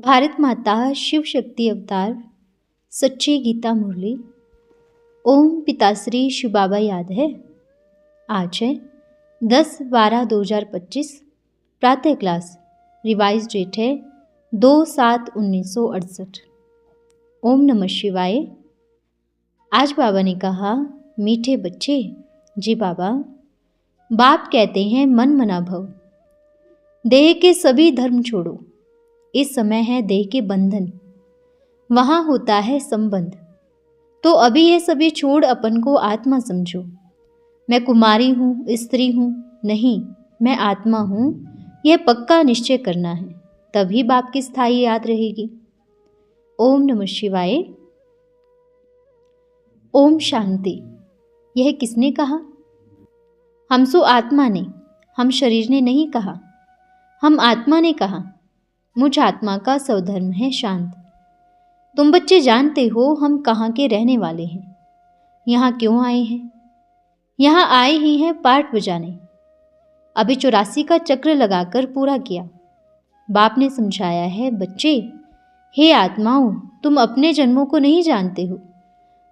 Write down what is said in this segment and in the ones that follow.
भारत माता शिव शक्ति अवतार सच्ची गीता मुरली। ओम पिताश्री शिव बाबा याद है। आज है 10/12/2025 प्रातः क्लास। रिवाइज डेट है 2/7/1968। ओम नमः शिवाय। आज बाबा ने कहा, मीठे बच्चे। जी बाबा। बाप कहते हैं मन मना भव, देह के सभी धर्म छोड़ो। इस समय है देह के बंधन, वहाँ होता है संबंध। तो अभी ये सभी छोड़ अपन को आत्मा समझो। मैं कुमारी हूँ, स्त्री हूँ, नहीं, मैं आत्मा हूँ। यह पक्का निश्चय करना है, तभी बाप की स्थायी याद रहेगी। ओम नमः शिवाय। ओम शांति। यह किसने कहा? हम सो आत्मा ने, हम शरीर ने नहीं कहा। हम आत्मा ने कहा, मुझ आत्मा का स्वधर्म है शांत। तुम बच्चे जानते हो हम कहाँ के रहने वाले हैं, यहाँ क्यों आए हैं। यहाँ आए ही हैं पाठ बजाने। अभी 84 का चक्र लगाकर पूरा किया। बाप ने समझाया है, बच्चे, हे आत्माओं, तुम अपने जन्मों को नहीं जानते हो।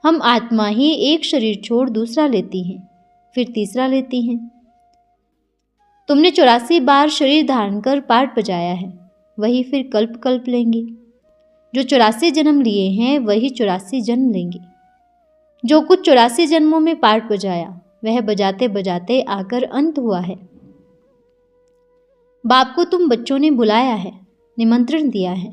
हम आत्मा ही एक शरीर छोड़ दूसरा लेती हैं, फिर तीसरा लेती हैं। तुमने 84 बार शरीर धारण कर पाठ बजाया है, वही फिर कल्प कल्प लेंगे। जो 84 जन्म लिए हैं वही 84 जन्म लेंगे। जो कुछ 84 जन्मों में पाठ बजाया वह बजाते बजाते आकर अंत हुआ है। बाप को तुम बच्चों ने बुलाया है, निमंत्रण दिया है।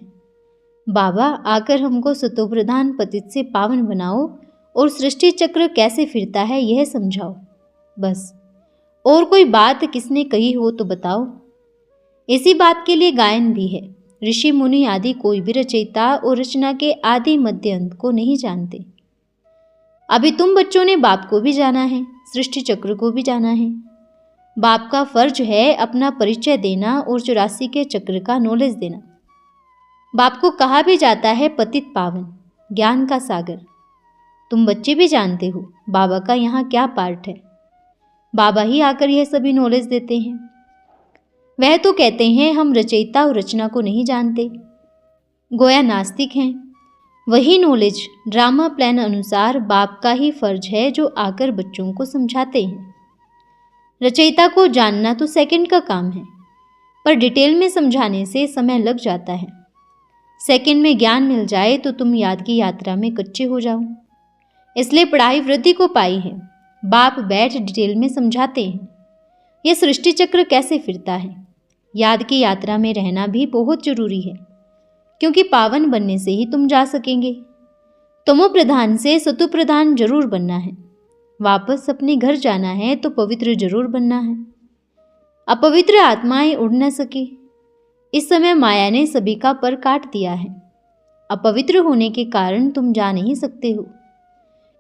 बाबा आकर हमको सतोप्रधान पतित से पावन बनाओ और सृष्टि चक्र कैसे फिरता है यह समझाओ। बस और कोई बात किसने कही हो तो बताओ। इसी बात के लिए गायन भी है। ऋषि मुनि आदि कोई भी रचयिता और रचना के आदि मध्य अंत को नहीं जानते। अभी तुम बच्चों ने बाप को भी जाना है, सृष्टि चक्र को भी जाना है। बाप का फर्ज है अपना परिचय देना और 84 के चक्र का नॉलेज देना। बाप को कहा भी जाता है पतित पावन, ज्ञान का सागर। तुम बच्चे भी जानते हो बाबा का यहाँ क्या पार्ट है। बाबा ही आकर यह सभी नॉलेज देते हैं। वह तो कहते हैं हम रचयिता और रचना को नहीं जानते, गोया नास्तिक हैं। वही नॉलेज ड्रामा प्लान अनुसार बाप का ही फर्ज है जो आकर बच्चों को समझाते हैं। रचयिता को जानना तो सेकंड का काम है, पर डिटेल में समझाने से समय लग जाता है। सेकंड में ज्ञान मिल जाए तो तुम याद की यात्रा में कच्चे हो जाओ। इसलिए पढ़ाई वृद्धि को पाई है। बाप बैठ डिटेल में समझाते हैं यह सृष्टि चक्र कैसे फिरता है। याद की यात्रा में रहना भी बहुत जरूरी है, क्योंकि पावन बनने से ही तुम जा सकेंगे। तमो प्रधान से सतु प्रधान जरूर बनना है। वापस अपने घर जाना है तो पवित्र जरूर बनना है। अपवित्र आत्माएं उड़ न सके। इस समय माया ने सभी का पर काट दिया है। अपवित्र होने के कारण तुम जा नहीं सकते हो,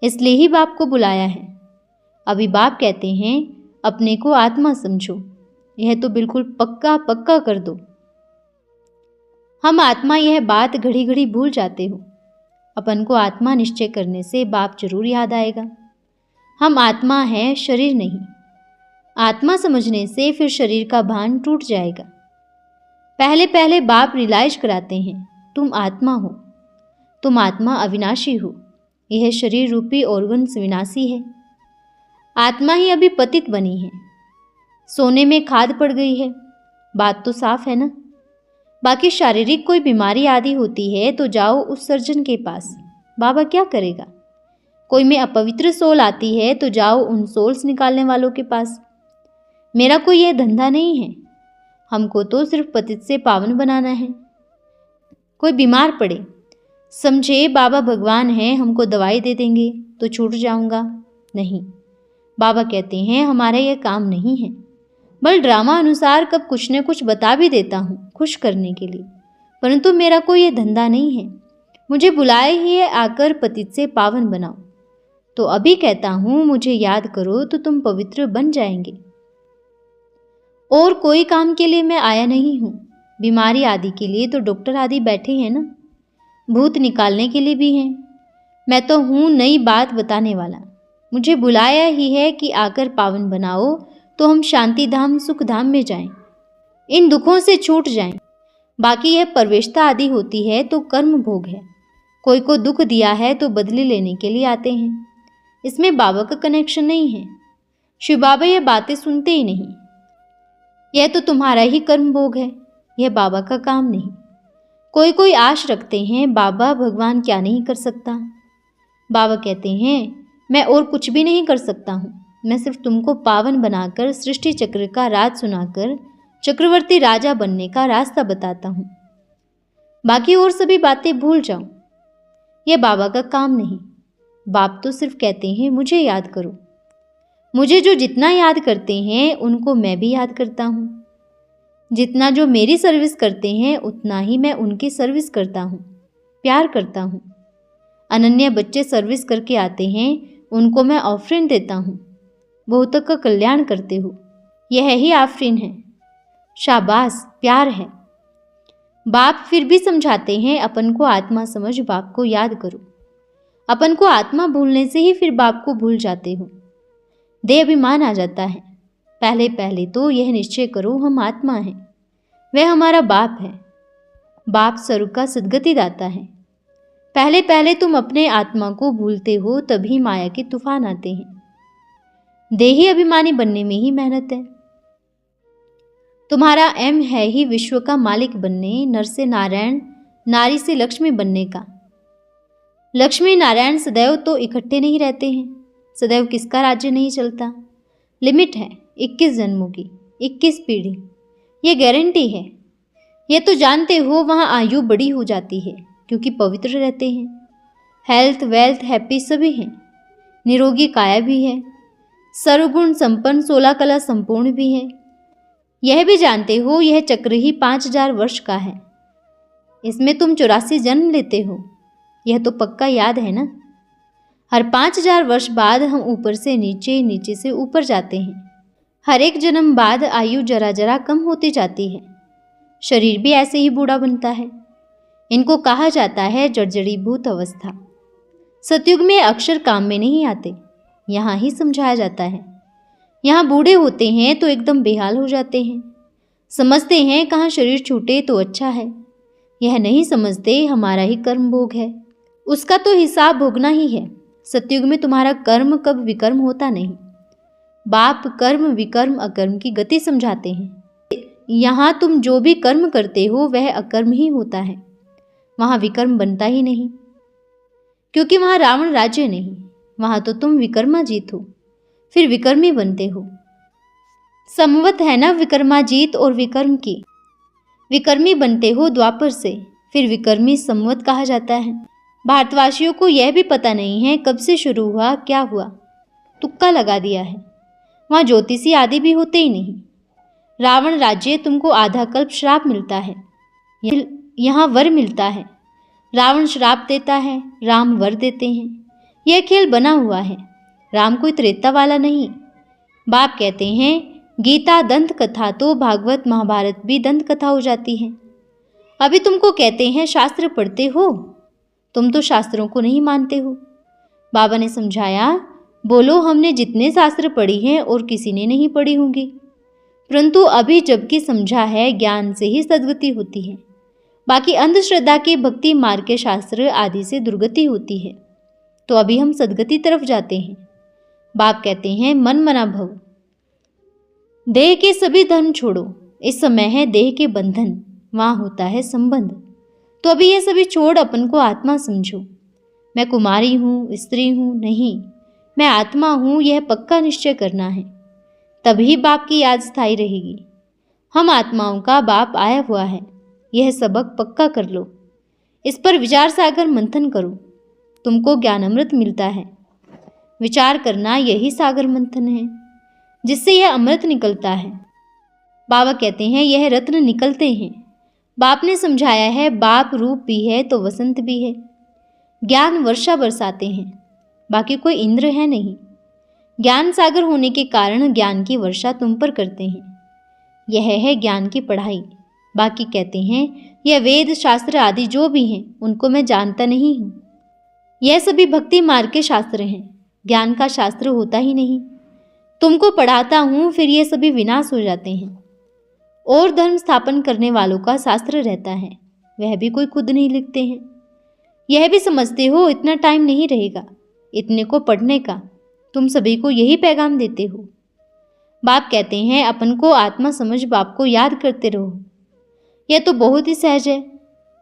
इसलिए ही बाप को बुलाया है। अभी बाप कहते हैं अपने को आत्मा समझो। यह तो बिल्कुल पक्का पक्का कर दो। हम आत्मा यह बात घड़ी घड़ी भूल जाते हो। अपन को आत्मा निश्चय करने से बाप जरूर याद आएगा। हम आत्मा हैं, शरीर नहीं। आत्मा समझने से फिर शरीर का भान टूट जाएगा। पहले पहले बाप रियलाइज कराते हैं तुम आत्मा हो, तुम आत्मा अविनाशी हो। यह शरीर रूपी ऑर्गन्स विनाशी है। आत्मा ही अभी पतित बनी है, सोने में खाद पड़ गई है। बात तो साफ है ना। बाकी शारीरिक कोई बीमारी आदि होती है तो जाओ उस सर्जन के पास, बाबा क्या करेगा। कोई में अपवित्र सोल आती है तो जाओ उन सोल्स निकालने वालों के पास। मेरा कोई यह धंधा नहीं है। हमको तो सिर्फ पतित से पावन बनाना है। कोई बीमार पड़े, समझे बाबा भगवान हैं, हमको दवाई दे देंगे तो छूट जाऊंगा, नहीं। बाबा कहते हैं हमारा यह काम नहीं है। बल ड्रामा अनुसार कब कुछ न कुछ बता भी देता हूँ खुश करने के लिए, परंतु मेरा कोई यह धंधा नहीं है। मुझे बुलाए ही है आकर पतित से पावन बनाओ। तो अभी कहता हूँ मुझे याद करो तो तुम पवित्र बन जाएंगे। और कोई काम के लिए मैं आया नहीं हूँ। बीमारी आदि के लिए तो डॉक्टर आदि बैठे हैं ना, भूत निकालने के लिए भी हैं। मैं तो हूँ नई बात बताने वाला। मुझे बुलाया ही है कि आकर पावन बनाओ तो हम शांति धाम सुख धाम में जाएं, इन दुखों से छूट जाएं। बाकी यह परवेशता आदि होती है तो कर्म भोग है। कोई को दुख दिया है तो बदले लेने के लिए आते हैं। इसमें बाबा का कनेक्शन नहीं है। शिव बाबा यह बातें सुनते ही नहीं। यह तो तुम्हारा ही कर्म भोग है, यह बाबा का काम नहीं। कोई कोई आश रखते हैं बाबा भगवान क्या नहीं कर सकता। बाबा कहते हैं मैं और कुछ भी नहीं कर सकता हूँ, मैं सिर्फ तुमको पावन बनाकर सृष्टि चक्र का राज सुनाकर चक्रवर्ती राजा बनने का रास्ता बताता हूँ। बाकी और सभी बातें भूल जाओ, यह बाबा का काम नहीं। बाप तो सिर्फ कहते हैं मुझे याद करो। मुझे जो जितना याद करते हैं उनको मैं भी याद करता हूँ। जितना जो मेरी सर्विस करते हैं उतना ही मैं उनकी सर्विस करता हूँ, प्यार करता हूँ। अनन्य बच्चे सर्विस करके आते हैं, उनको मैं ऑफरिन देता हूँ। बहुतों का कल्याण करते हो, यह ही ऑफरिन है। शाबाश, प्यार है। बाप फिर भी समझाते हैं अपन को आत्मा समझ बाप को याद करो। अपन को आत्मा भूलने से ही फिर बाप को भूल जाते हो। देह अभिमान आ जाता है। पहले पहले तो यह निश्चय करो हम आत्मा हैं, वह हमारा बाप है। बाप स्वर्ग का सद्गति दाता है। पहले पहले तुम अपने आत्मा को भूलते हो, तभी माया के तूफान आते हैं। देही अभिमानी बनने में ही मेहनत है। तुम्हारा एम है ही विश्व का मालिक बनने, नर से नारायण, नारी से लक्ष्मी बनने का। लक्ष्मी नारायण सदैव तो इकट्ठे नहीं रहते हैं, सदैव किसका राज्य नहीं चलता। लिमिट है 21 जन्मों की, 21 पीढ़ी, ये गारंटी है। ये तो जानते हो वहाँ आयु बड़ी हो जाती है क्योंकि पवित्र रहते हैं। हेल्थ वेल्थ हैप्पी सभी हैं, निरोगी काया भी है, सर्वगुण संपन्न 16 कला संपूर्ण भी है। यह भी जानते हो यह चक्र ही 5000 वर्ष का है। इसमें तुम 84 जन्म लेते हो, यह तो पक्का याद है ना। हर 5000 वर्ष बाद हम ऊपर से नीचे, नीचे से ऊपर जाते हैं। हर एक जन्म बाद आयु जरा जरा कम होती जाती है। शरीर भी ऐसे ही बूढ़ा बनता है। इनको कहा जाता है जर्जरीभूत अवस्था। सतयुग में अक्षर काम में नहीं आते, यहाँ ही समझाया जाता है। यहाँ बूढ़े होते हैं तो एकदम बेहाल हो जाते हैं। समझते हैं कहाँ शरीर छूटे तो अच्छा है। यह नहीं समझते हमारा ही कर्म भोग है, उसका तो हिसाब भोगना ही है। सतयुग में तुम्हारा कर्म कब विकर्म होता नहीं। बाप कर्म विकर्म अकर्म की गति समझाते हैं। यहाँ तुम जो भी कर्म करते हो वह अकर्म ही होता है, वहाँ विकर्म बनता ही नहीं, क्योंकि वहाँ रावण राज्य नहीं। वहाँ तो तुम विकर्माजीत हो, फिर विकर्मी बनते हो। समवत है ना विकर्माजीत और विकर्म की। विकर्मी बनते हो द्वापर से, फिर विकर्मी समवत कहा जाता है। भारतवासियों को यह भी पता नहीं है कब से शुरू हुआ क्या हुआ, तुक्का लगा दिया है। वहाँ ज्योतिषी आदि भी होते ही नहीं। रावण राज्य तुमको आधा कल्प श्राप मिलता है, यहाँ वर मिलता है। रावण श्राप देता है, राम वर देते हैं। यह खेल बना हुआ है। राम कोई त्रेता वाला नहीं। बाप कहते हैं गीता दंत कथा तो भागवत महाभारत भी दंत कथा हो जाती है। अभी तुमको कहते हैं शास्त्र पढ़ते हो, तुम तो शास्त्रों को नहीं मानते हो। बाबा ने समझाया, बोलो हमने जितने शास्त्र पढ़ी हैं और किसी ने नहीं पढ़ी होंगी, परंतु अभी जबकि समझा है ज्ञान से ही सद्गति होती है। बाकी अंधश्रद्धा के भक्ति मार्ग के शास्त्र आदि से दुर्गति होती है। तो अभी हम सद्गति तरफ जाते हैं। बाप कहते हैं मन मना भव, देह के सभी धर्म छोड़ो। इस समय है देह के बंधन, वहाँ होता है संबंध। तो अभी ये सभी छोड़ अपन को आत्मा समझो। मैं कुमारी हूँ, स्त्री हूँ नहीं, मैं आत्मा हूँ, यह पक्का निश्चय करना है। तभी बाप की याद स्थायी रहेगी। हम आत्माओं का बाप आया हुआ है, यह सबक पक्का कर लो। इस पर विचार सागर मंथन करो, तुमको ज्ञानामृत मिलता है। विचार करना यही सागर मंथन है, जिससे यह अमृत निकलता है। बाबा कहते हैं यह रत्न निकलते हैं। बाप ने समझाया है बाप रूप भी है तो वसंत भी है। ज्ञान वर्षा बरसाते हैं, बाकी कोई इंद्र है नहीं। ज्ञान सागर होने के कारण ज्ञान की वर्षा तुम पर करते हैं। यह है ज्ञान की पढ़ाई। बाकी कहते हैं यह वेद शास्त्र आदि जो भी हैं उनको मैं जानता नहीं हूँ। यह सभी भक्ति मार्ग के शास्त्र हैं, ज्ञान का शास्त्र होता ही नहीं। तुमको पढ़ाता हूँ फिर ये सभी विनाश हो जाते हैं। और धर्म स्थापन करने वालों का शास्त्र रहता है, वह भी कोई खुद नहीं लिखते हैं। यह भी समझते हो इतना टाइम नहीं रहेगा इतने को पढ़ने का, तुम सभी को यही पैगाम देते हो। बाप कहते हैं अपन को आत्मा समझ बाप को याद करते रहो। यह तो बहुत ही सहज है।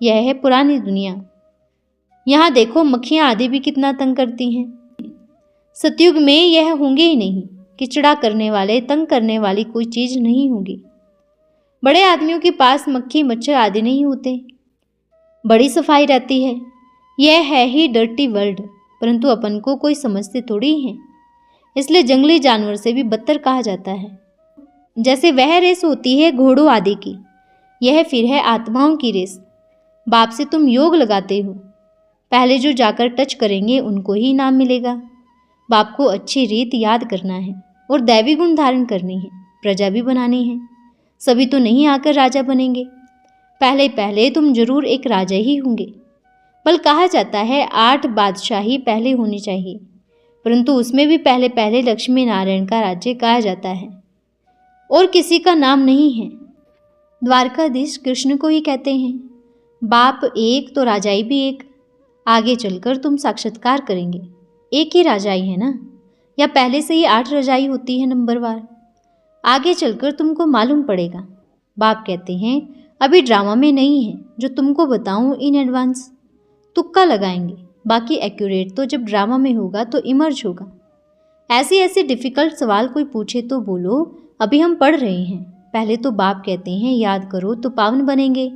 यह है पुरानी दुनिया। यहाँ देखो मक्खियाँ आदि भी कितना तंग करती हैं। सतयुग में यह होंगे ही नहीं। किचड़ा करने वाले तंग करने वाली कोई चीज नहीं होगी। बड़े आदमियों के पास मक्खी मच्छर आदि नहीं होते, बड़ी सफाई रहती है। यह है ही डर्टी वर्ल्ड, परंतु अपन को कोई समझते थोड़ी हैं, इसलिए जंगली जानवर से भी बदतर कहा जाता है। जैसे वह रेस होती है घोड़ों आदि की, यह फिर है आत्माओं की रेस। बाप से तुम योग लगाते हो, पहले जो जाकर टच करेंगे उनको ही इनाम मिलेगा। बाप को अच्छी रीत याद करना है और दैवी गुण धारण करनी है, प्रजा भी बनानी है। सभी तो नहीं आकर राजा बनेंगे, पहले पहले तुम जरूर एक राजा ही होंगे। बल कहा जाता है 8 बादशाही पहले होनी चाहिए, परंतु उसमें भी पहले पहले लक्ष्मी नारायण का राज्य कहा जाता है और किसी का नाम नहीं है। द्वारकाधीश कृष्ण को ही कहते हैं। बाप एक तो राजाई भी एक। आगे चलकर तुम साक्षात्कार करेंगे, एक ही राजाई है ना, या पहले से ही 8 रजाई होती है नंबरवार। आगे चलकर तुमको मालूम पड़ेगा। बाप कहते हैं अभी ड्रामा में नहीं है, जो तुमको बताऊं इन एडवांस। तुक्का लगाएंगे, बाकी एक्यूरेट तो जब ड्रामा में होगा तो इमर्ज होगा। ऐसे ऐसे डिफ़िकल्ट सवाल कोई पूछे तो बोलो अभी हम पढ़ रहे हैं। पहले तो बाप कहते हैं याद करो तो पावन बनेंगे।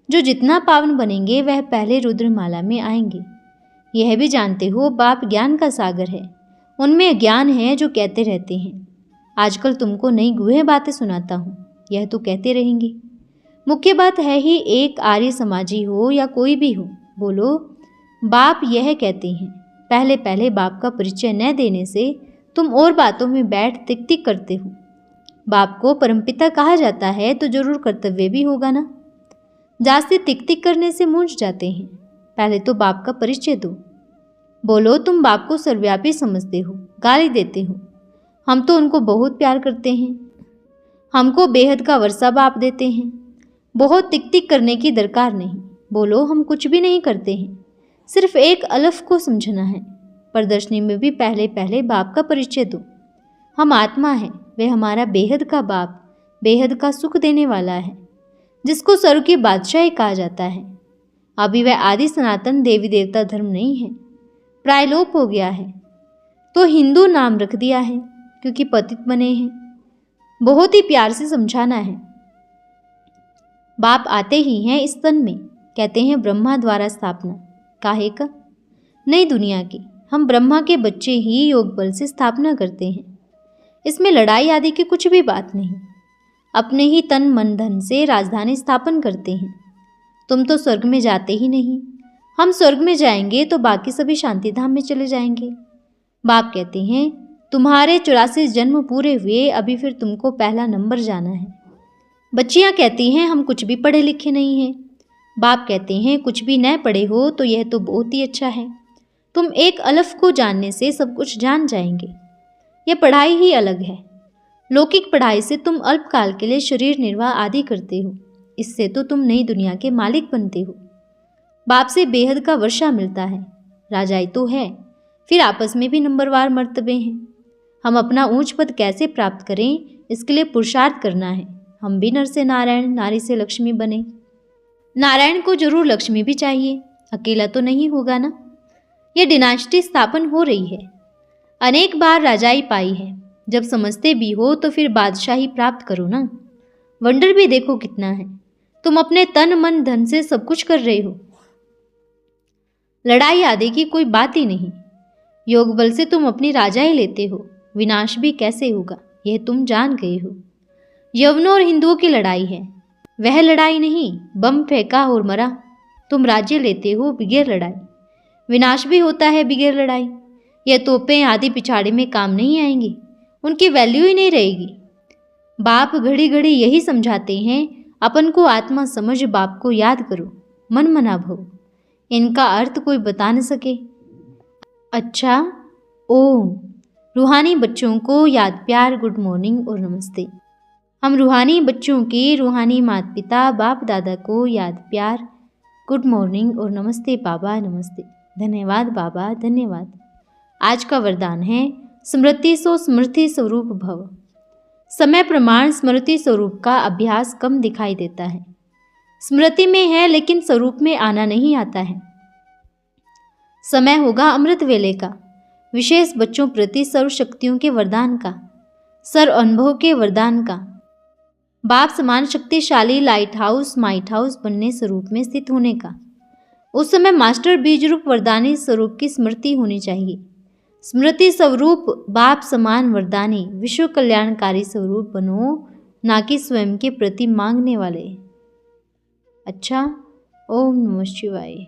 जो जितना पावन बनेंगे वह पहले रुद्रमाला में आएंगे। यह भी जानते हो बाप ज्ञान का सागर है, उनमें अज्ञान है जो कहते रहते हैं। आजकल तुमको नई गुहे बातें सुनाता हूँ, यह तो कहते रहेंगे। मुख्य बात है ही एक आर्य समाजी हो या कोई भी हो, बोलो बाप यह कहते हैं पहले पहले बाप का परिचय न देने से तुम और बातों में बैठ तिक तिक करते हो। बाप को परमपिता कहा जाता है तो जरूर कर्तव्य भी होगा ना। जास्ती तिक तिक करने से मूंझ जाते हैं। पहले तो बाप का परिचय दो। बोलो तुम बाप को सर्वव्यापी समझते हो, गाली देते हो। हम तो उनको बहुत प्यार करते हैं, हमको बेहद का वर्षा बाप देते हैं। बहुत तिक तिक करने की दरकार नहीं। बोलो हम कुछ भी नहीं करते हैं, सिर्फ एक अलफ को समझना है। प्रदर्शनी में भी पहले पहले बाप का परिचय दो। हम आत्मा है, वह हमारा बेहद का बाप, बेहद का सुख देने वाला है, जिसको स्वर्ग की बादशाही कहा जाता है। अभी वह आदि सनातन देवी देवता धर्म नहीं है, प्रायलोप हो गया है, तो हिंदू नाम रख दिया है क्योंकि पतित बने हैं। बहुत ही प्यार से समझाना है। बाप आते ही हैं इस तन में, कहते हैं ब्रह्मा द्वारा स्थापना। काहे का? नई दुनिया की। हम ब्रह्मा के बच्चे ही योग बल से स्थापना करते हैं। इसमें लड़ाई आदि की कुछ भी बात नहीं। अपने ही तन मन धन से राजधानी स्थापन करते हैं। तुम तो स्वर्ग में जाते ही नहीं। हम स्वर्ग में जाएंगे तो बाकी सभी शांति धाम में चले जाएंगे। बाप कहते हैं तुम्हारे 84 जन्म पूरे हुए, अभी फिर तुमको पहला नंबर जाना है। बच्चियां कहती हैं हम कुछ भी पढ़े लिखे नहीं हैं। बाप कहते हैं कुछ भी न पढ़े हो तो यह तो बहुत ही अच्छा है। तुम एक अलफ को जानने से सब कुछ जान जाएंगे। यह पढ़ाई ही अलग है। लौकिक पढ़ाई से तुम अल्पकाल के लिए शरीर निर्वाह आदि करते हो, इससे तो तुम नई दुनिया के मालिक बनते हो। बाप से बेहद का वर्षा मिलता है, राजाई तो है, फिर आपस में भी नंबरवार मर्तबे हैं। हम अपना ऊंच पद कैसे प्राप्त करें, इसके लिए पुरुषार्थ करना है। हम भी नर से नारायण, नारी से लक्ष्मी बने। नारायण को जरूर लक्ष्मी भी चाहिए, अकेला तो नहीं होगा ना। यह डिनास्टी स्थापन हो रही है। अनेक बार राजाई पाई है। जब समझते भी हो तो फिर बादशाही प्राप्त करो ना। वंडर भी देखो कितना है। तुम अपने तन मन धन से सब कुछ कर रहे हो। लड़ाई आदि की कोई बात ही नहीं। योग बल से तुम अपनी राजाई लेते हो। विनाश भी कैसे होगा यह तुम जान गए हो। यवनों और हिंदुओं की लड़ाई है, वह लड़ाई नहीं। बम फेंका और मरा। तुम राज्य लेते हो बिगैर लड़ाई। विनाश भी होता है बिगैर लड़ाई। यह तोपें आदि पिछाड़े में काम नहीं आएंगी, उनकी वैल्यू ही नहीं रहेगी। बाप घड़ी घड़ी यही समझाते हैं अपन को आत्मा समझ बाप को याद करो, मन मना भव। इनका अर्थ कोई बता न सके। अच्छा, ओम। रूहानी बच्चों को याद प्यार, गुड मॉर्निंग और नमस्ते। हम रूहानी बच्चों के रूहानी माता पिता बाप दादा को याद प्यार गुड मॉर्निंग और नमस्ते बाबा नमस्ते। धन्यवाद बाबा धन्यवाद। आज का वरदान है स्मृति सो स्मृति स्वरूप भव। समय प्रमाण स्मृति स्वरूप का अभ्यास कम दिखाई देता है। स्मृति में है लेकिन स्वरूप में आना नहीं आता है। समय होगा अमृत वेले का, विशेष बच्चों प्रति सर्व शक्तियों के वरदान का, सर्व अनुभव के वरदान का, बाप समान शक्तिशाली लाइट हाउस माइट हाउस बनने स्वरूप में स्थित होने का। उस समय मास्टर बीज रूप वरदानी स्वरूप की स्मृति होनी चाहिए। स्मृति स्वरूप बाप समान वरदानी विश्व कल्याणकारी स्वरूप बनो, ना कि स्वयं के प्रति मांगने वाले। अच्छा, ओम नमः शिवाय।